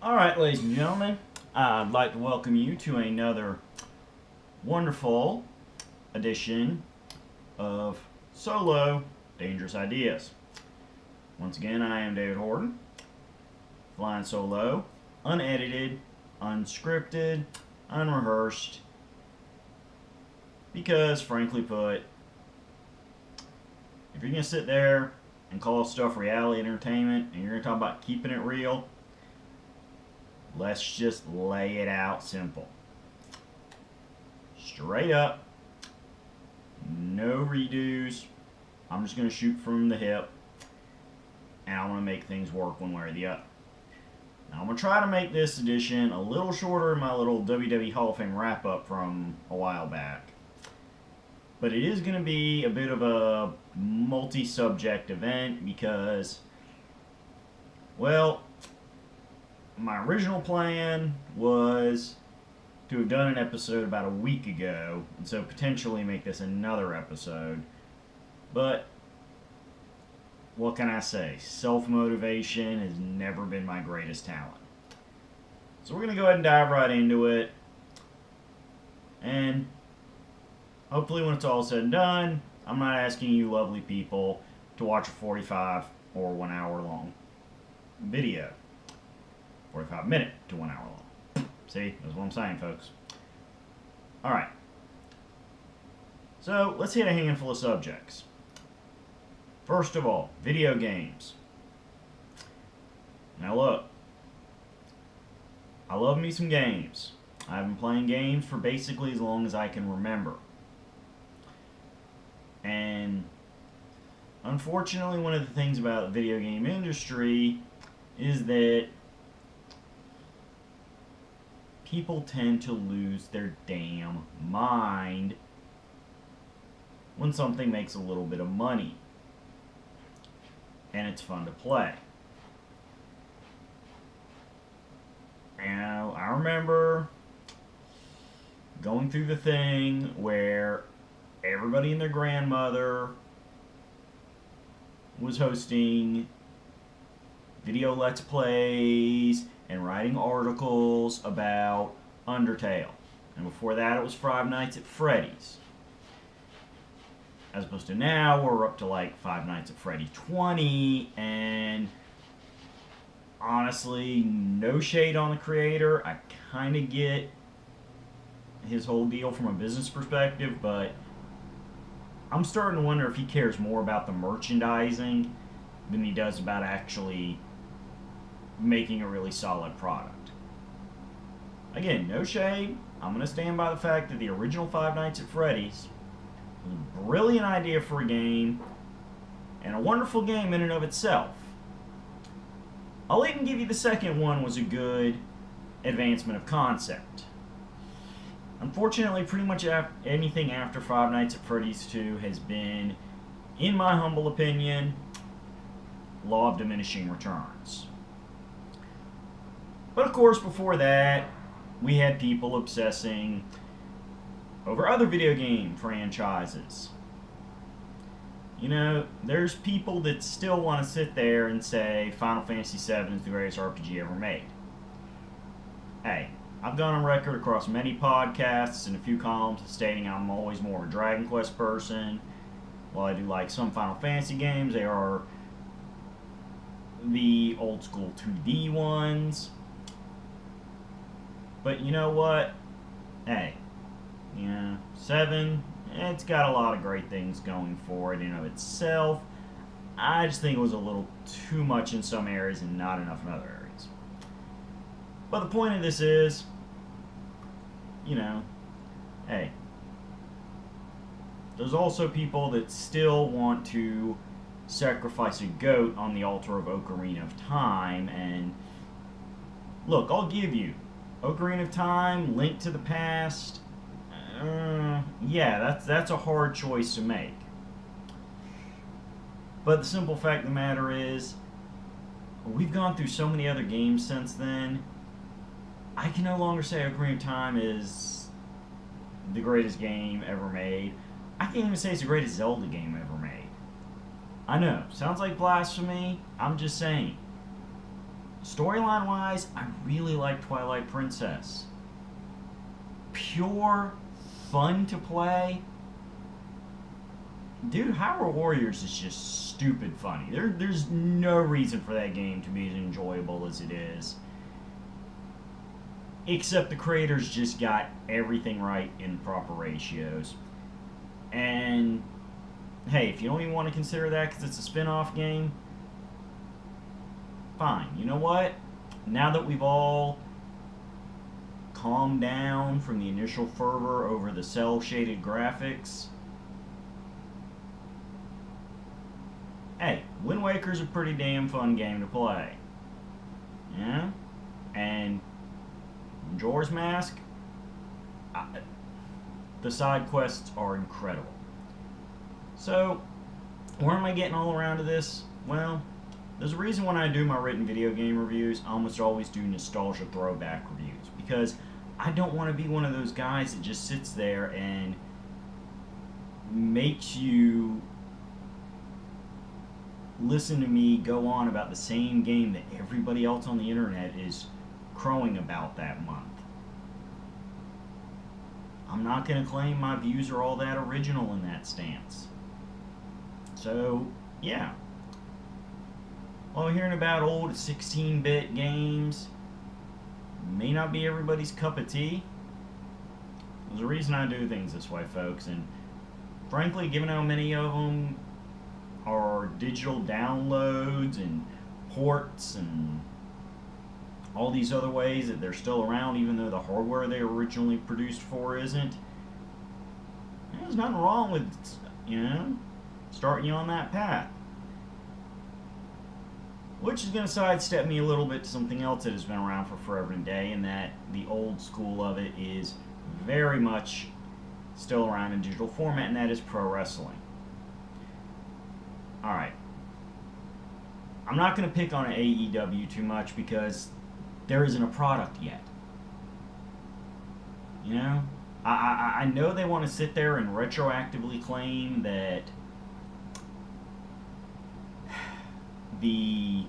Alright, ladies and gentlemen, I'd like to welcome you to another wonderful edition of Solo Dangerous Ideas. Once again, I am David Horton, flying solo, unedited, unscripted, unrehearsed, because, frankly put, if you're going to sit there and call stuff reality entertainment and you're going to talk about keeping it real, let's just lay it out simple. Straight up. No redos. I'm just going to shoot from the hip. And I'm going to make things work one way or the other. Now I'm going to try to make this edition a little shorter than my little WWE Hall of Fame wrap-up from a while back. But it is going to be a bit of a multi-subject event because, well, my original plan was to have done an episode about a week ago, and so potentially make this another episode. But what can I say? Self-motivation has never been my greatest talent. So we're going to go ahead and dive right into it. And hopefully when it's all said and done, I'm not asking you lovely people to watch a 45 or 1 hour long video. 45 minute to 1 hour long. See, that's what I'm saying, folks. Alright. So, let's hit a handful of subjects. First of all, video games. Now look, I love me some games. I've been playing games for basically as long as I can remember. And unfortunately, one of the things about the video game industry is that people tend to lose their damn mind when something makes a little bit of money and it's fun to play. And I remember going through the thing where everybody and their grandmother was hosting video let's plays and writing articles about Undertale. And before that it was Five Nights at Freddy's. As opposed to now, we're up to like Five Nights at Freddy 20, and honestly, no shade on the creator. I kind of get his whole deal from a business perspective, but I'm starting to wonder if he cares more about the merchandising than he does about actually making a really solid product. Again, no shade. I'm going to stand by the fact that the original Five Nights at Freddy's was a brilliant idea for a game and a wonderful game in and of itself. I'll even give you the second one was a good advancement of concept. Unfortunately, pretty much anything after Five Nights at Freddy's 2 has been, in my humble opinion, law of diminishing returns. But of course, before that, we had people obsessing over other video game franchises. You know, there's people that still want to sit there and say Final Fantasy VII is the greatest RPG ever made. Hey, I've gone on record across many podcasts and a few columns stating I'm always more of a Dragon Quest person. While I do like some Final Fantasy games, they are the old school 2D ones. But you know what? Hey, yeah, 7, it's got a lot of great things going for it in and of itself. I just think it was a little too much in some areas and not enough in other areas. But the point of this is, you know, hey, there's also people that still want to sacrifice a goat on the altar of Ocarina of Time, and look, I'll give you Ocarina of Time, Link to the Past. Yeah, that's a hard choice to make. But the simple fact of the matter is, we've gone through so many other games since then. I can no longer say Ocarina of Time is the greatest game ever made. I can't even say it's the greatest Zelda game ever made. I know, sounds like blasphemy. I'm just saying. Storyline-wise, I really like Twilight Princess. Pure fun to play. Dude, Hyrule Warriors is just stupid funny. There's no reason for that game to be as enjoyable as it is. Except the creators just got everything right in the proper ratios. And, hey, if you don't even want to consider that because it's a spin-off game, fine. You know what? Now that we've all calmed down from the initial fervor over the cel-shaded graphics, hey, Wind Waker's a pretty damn fun game to play. Yeah? And Majora's Mask, the side quests are incredible. So, where am I getting all around to this? Well, there's a reason when I do my written video game reviews, I almost always do nostalgia throwback reviews. Because I don't want to be one of those guys that just sits there and makes you listen to me go on about the same game that everybody else on the internet is crowing about that month. I'm not going to claim my views are all that original in that stance. So, yeah. While hearing about old 16-bit games may not be everybody's cup of tea, there's a reason I do things this way, folks. And frankly, given how many of them are digital downloads and ports and all these other ways that they're still around even though the hardware they were originally produced for isn't, there's nothing wrong with, starting you on that path. Which is going to sidestep me a little bit to something else that has been around for forever and a day, and that the old school of it is very much still around in digital format, and that is pro wrestling. Alright. I'm not going to pick on AEW too much because there isn't a product yet. You know? I know they want to sit there and retroactively claim that the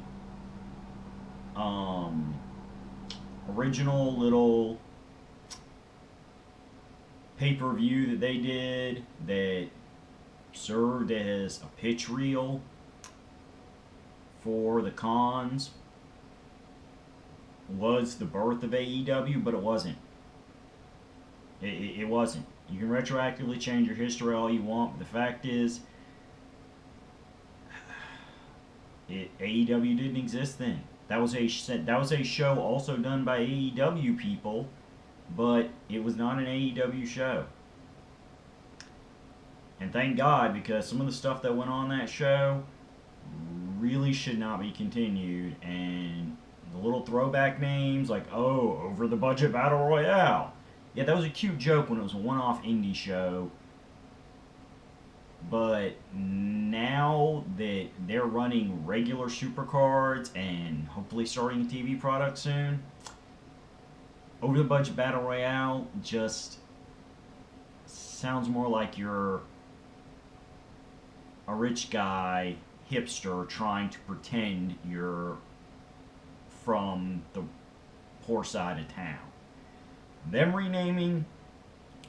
original little pay-per-view that they did that served as a pitch reel for the cons was the birth of AEW, but it wasn't. It wasn't. You can retroactively change your history all you want, but the fact is, AEW didn't exist then. That was a show also done by AEW people, but it was not an AEW show. And thank God, because some of the stuff that went on that show really should not be continued. And the little throwback names like, oh, Over the Budget Battle Royale. Yeah, that was a cute joke when it was a one-off indie show. But now that they're running regular supercards and hopefully starting a TV product soon, Over the Budget Battle Royale just sounds more like you're a rich guy hipster trying to pretend you're from the poor side of town. Them renaming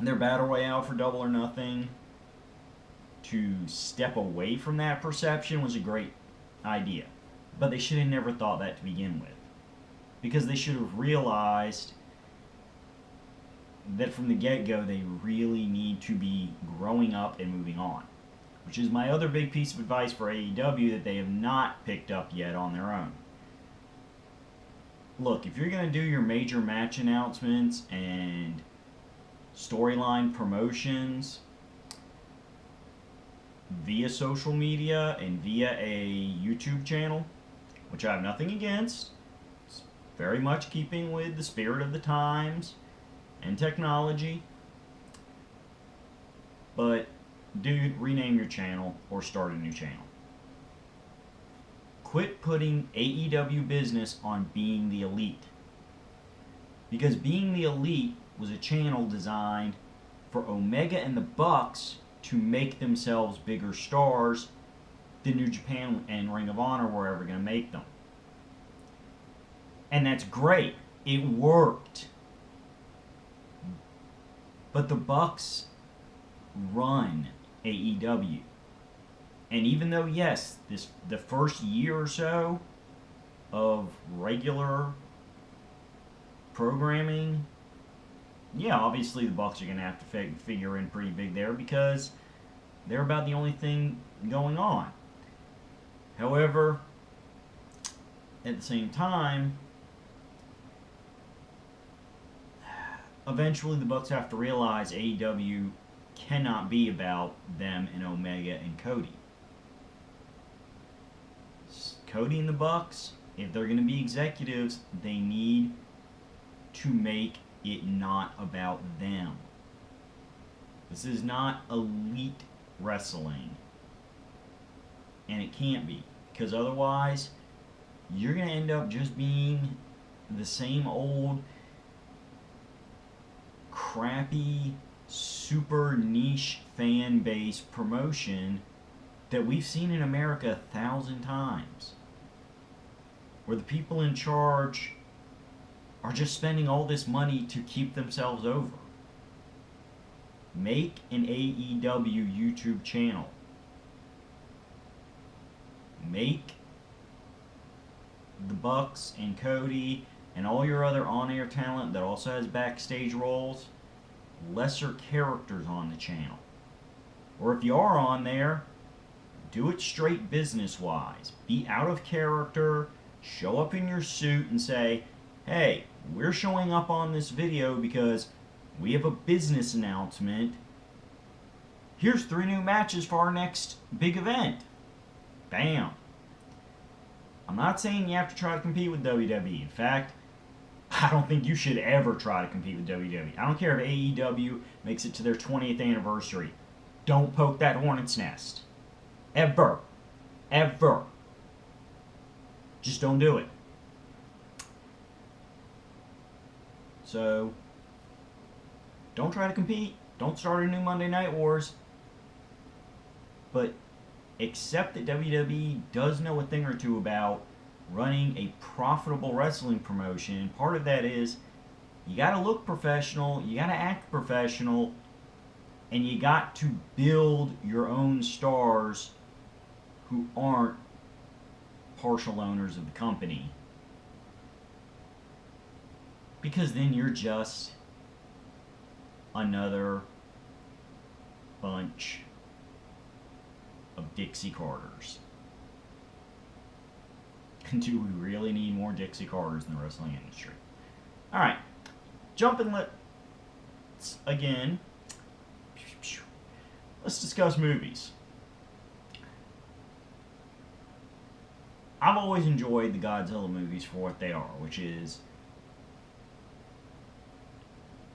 their Battle Royale for Double or Nothing to step away from that perception was a great idea. But they should have never thought that to begin with. Because they should have realized that from the get-go they really need to be growing up and moving on. Which is my other big piece of advice for AEW that they have not picked up yet on their own. Look, if you're going to do your major match announcements and storyline promotions via social media and via a YouTube channel, which I have nothing against, it's very much keeping with the spirit of the times and technology, but dude, rename your channel or start a new channel. Quit putting AEW business on Being the Elite. Because Being the Elite was a channel designed for Omega and the Bucks to make themselves bigger stars than New Japan and Ring of Honor were ever going to make them. And that's great. It worked. But the Bucks run AEW. And even though, yes, the first year or so of regular programming, yeah, obviously the Bucks are going to have to figure in pretty big there because they're about the only thing going on. However, at the same time, eventually the Bucks have to realize AEW cannot be about them and Omega and Cody. Cody and the Bucks, if they're going to be executives, they need to make it not about them. This is not elite wrestling. And it can't be. Because otherwise, you're going to end up just being the same old crappy, super niche fan base promotion that we've seen in America 1,000 times. Where the people in charge are just spending all this money to keep themselves over. Make an AEW YouTube channel. Make the Bucks and Cody and all your other on-air talent that also has backstage roles lesser characters on the channel. Or if you are on there, do it straight business-wise. Be out of character, show up in your suit and say, hey, we're showing up on this video because we have a business announcement. Here's 3 new matches for our next big event. Bam. I'm not saying you have to try to compete with WWE. In fact, I don't think you should ever try to compete with WWE. I don't care if AEW makes it to their 20th anniversary. Don't poke that hornet's nest. Ever. Ever. Just don't do it. So, don't try to compete. Don't start a new Monday Night Wars. But accept that WWE does know a thing or two about running a profitable wrestling promotion. Part of that is you got to look professional, you got to act professional, and you got to build your own stars who aren't partial owners of the company. Because then you're just another bunch of Dixie Carters. Do we really need more Dixie Carters in the wrestling industry? Alright, jumping let's again. Let's discuss movies. I've always enjoyed the Godzilla movies for what they are, which is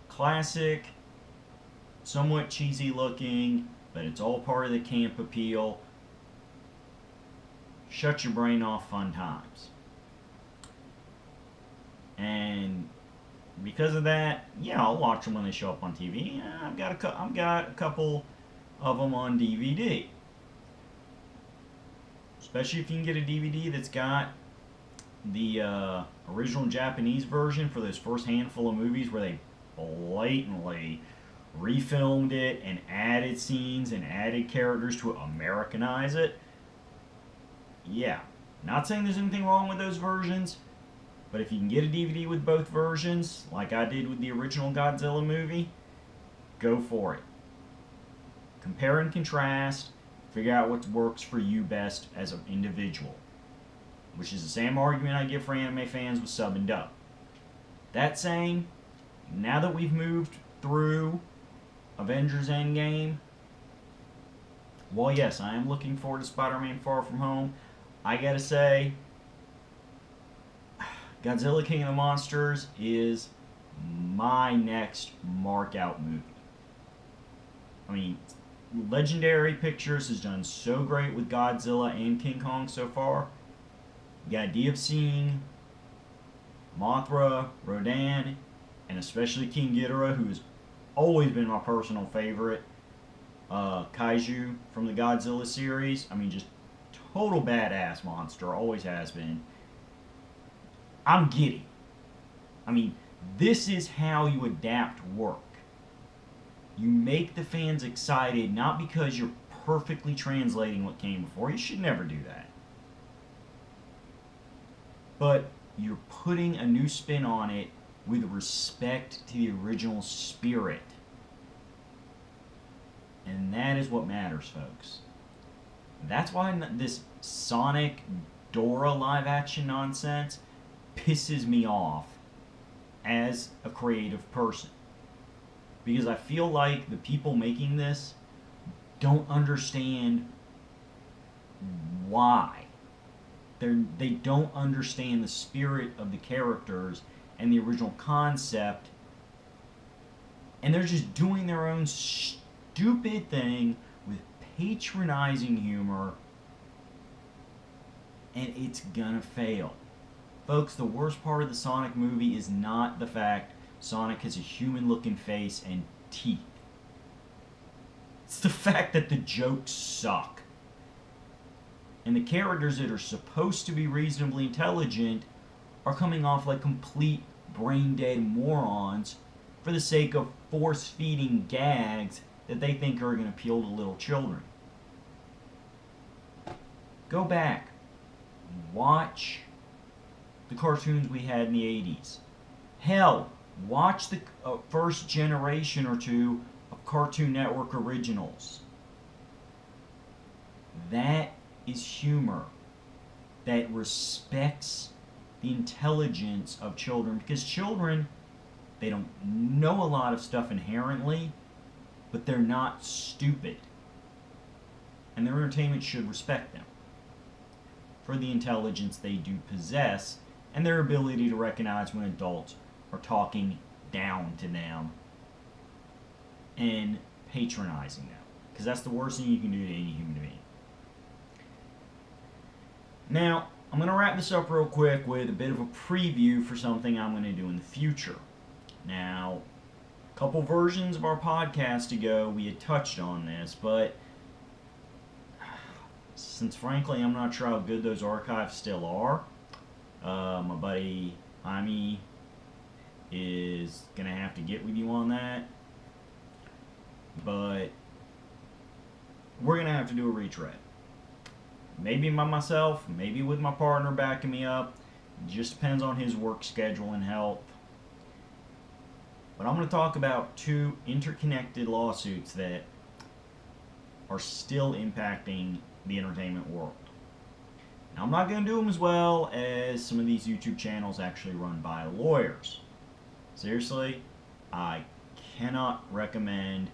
classic, somewhat cheesy looking, but it's all part of the camp appeal. Shut your brain off fun times. And because of that, yeah, I'll watch them when they show up on TV. I've got a couple of them on DVD. Especially if you can get a DVD that's got the original Japanese version for those first handful of movies where they blatantly refilmed it and added scenes and added characters to Americanize it. Yeah, not saying there's anything wrong with those versions, but if you can get a DVD with both versions, like I did with the original Godzilla movie, go for it. Compare and contrast, figure out what works for you best as an individual, which is the same argument I give for anime fans with sub and dub. That saying, now that we've moved through Avengers Endgame, while yes, I am looking forward to Spider-Man Far From Home, I gotta say, Godzilla King of the Monsters is my next mark-out movie. I mean, Legendary Pictures has done so great with Godzilla and King Kong so far. The idea of seeing Mothra, Rodan, and especially King Ghidorah, who's always been my personal favorite kaiju from the Godzilla series. I mean, just total badass monster, always has been. I'm giddy. I mean, this is how you adapt work. You make the fans excited not because you're perfectly translating what came before. You should never do that. But you're putting a new spin on it with respect to the original spirit. And that is what matters, folks. That's why this Sonic Dora live action nonsense pisses me off as a creative person. Because I feel like the people making this don't understand why. They don't understand the spirit of the characters and the original concept, and they're just doing their own stupid thing with patronizing humor, and it's gonna fail. Folks, the worst part of the Sonic movie is not the fact Sonic has a human-looking face and teeth. It's the fact that the jokes suck. And the characters that are supposed to be reasonably intelligent are coming off like complete brain-dead morons for the sake of force-feeding gags that they think are going to appeal to little children. Go back. Watch the cartoons we had in the 80s. Hell, watch the first generation or two of Cartoon Network originals. That is humor that respects the intelligence of children, because children, they don't know a lot of stuff inherently, but they're not stupid, and their entertainment should respect them for the intelligence they do possess and their ability to recognize when adults are talking down to them and patronizing them, because that's the worst thing you can do to any human being. Now, I'm going to wrap this up real quick with a bit of a preview for something I'm going to do in the future. Now, a couple versions of our podcast ago, we had touched on this, but since frankly I'm not sure how good those archives still are, my buddy Jaime is going to have to get with you on that. But we're going to have to do a retread. Maybe by myself, maybe with my partner backing me up. It just depends on his work schedule and health. But I'm going to talk about two interconnected lawsuits that are still impacting the entertainment world. Now, I'm not going to do them as well as some of these YouTube channels actually run by lawyers. Seriously, I cannot recommend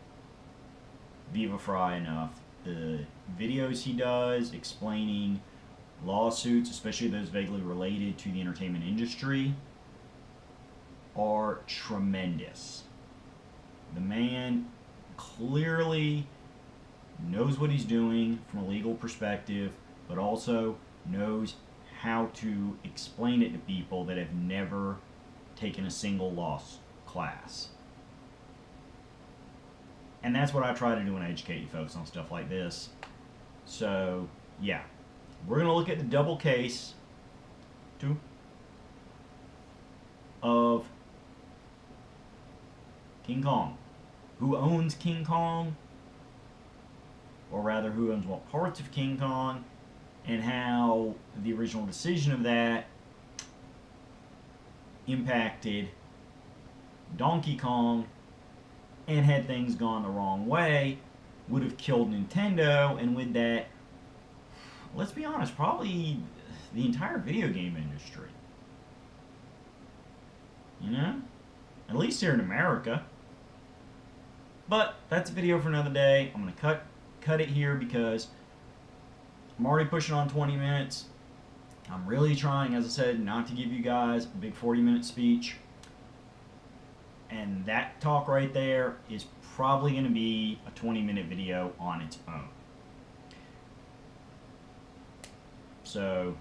Viva Fry enough. The videos he does explaining lawsuits, especially those vaguely related to the entertainment industry, are tremendous. The man clearly knows what he's doing from a legal perspective, but also knows how to explain it to people that have never taken a single loss class. And that's what I try to do and educate you folks on stuff like this. So, yeah. We're going to look at the double case of King Kong. Who owns King Kong? Or rather, who owns what parts of King Kong? And how the original decision of that impacted Donkey Kong, and had things gone the wrong way, would have killed Nintendo, and with that, let's be honest, probably the entire video game industry. You know? At least here in America. But that's a video for another day. I'm going to cut it here because I'm already pushing on 20 minutes. I'm really trying, as I said, not to give you guys a big 40-minute speech. And that talk right there is probably going to be a 20-minute video on its own. So,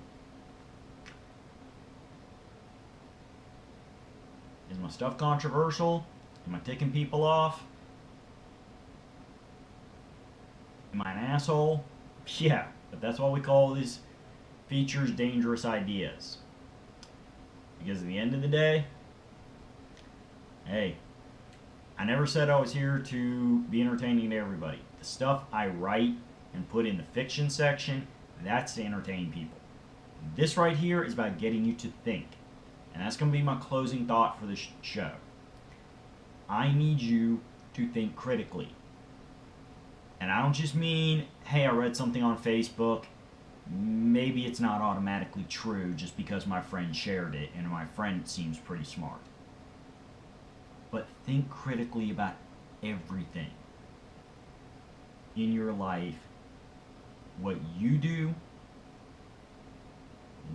is my stuff controversial? Am I ticking people off? Am I an asshole? Yeah, but that's why we call these features dangerous ideas. Because at the end of the day, hey, I never said I was here to be entertaining to everybody. The stuff I write and put in the fiction section, that's to entertain people. This right here is about getting you to think. And that's going to be my closing thought for this show. I need you to think critically. And I don't just mean, hey, I read something on Facebook. Maybe it's not automatically true just because my friend shared it and my friend seems pretty smart. But think critically about everything in your life. What you do,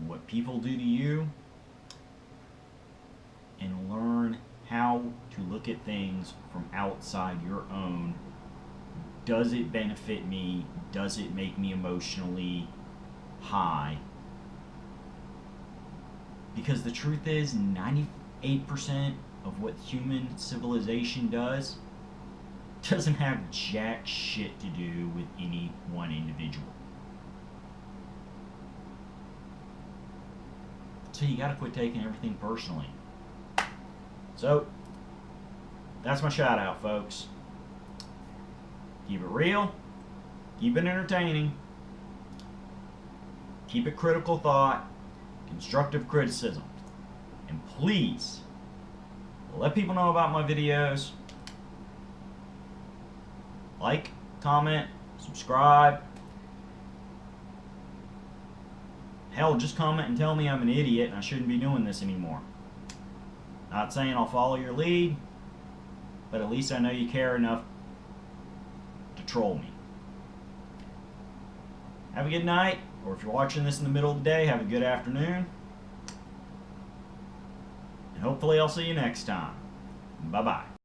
what people do to you, and learn how to look at things from outside your own. Does it benefit me? Does it make me emotionally high? Because the truth is, 98% of what human civilization doesn't have jack shit to do with any one individual. So you gotta quit taking everything personally. So, that's my shout out, folks. Keep it real, keep it entertaining, keep it critical thought, constructive criticism, and please let people know about my videos. Like, comment, subscribe. Hell, just comment and tell me I'm an idiot and I shouldn't be doing this anymore. Not saying I'll follow your lead, but at least I know you care enough to troll me. Have a good night, or if you're watching this in the middle of the day, have a good afternoon. And hopefully I'll see you next time. Bye-bye.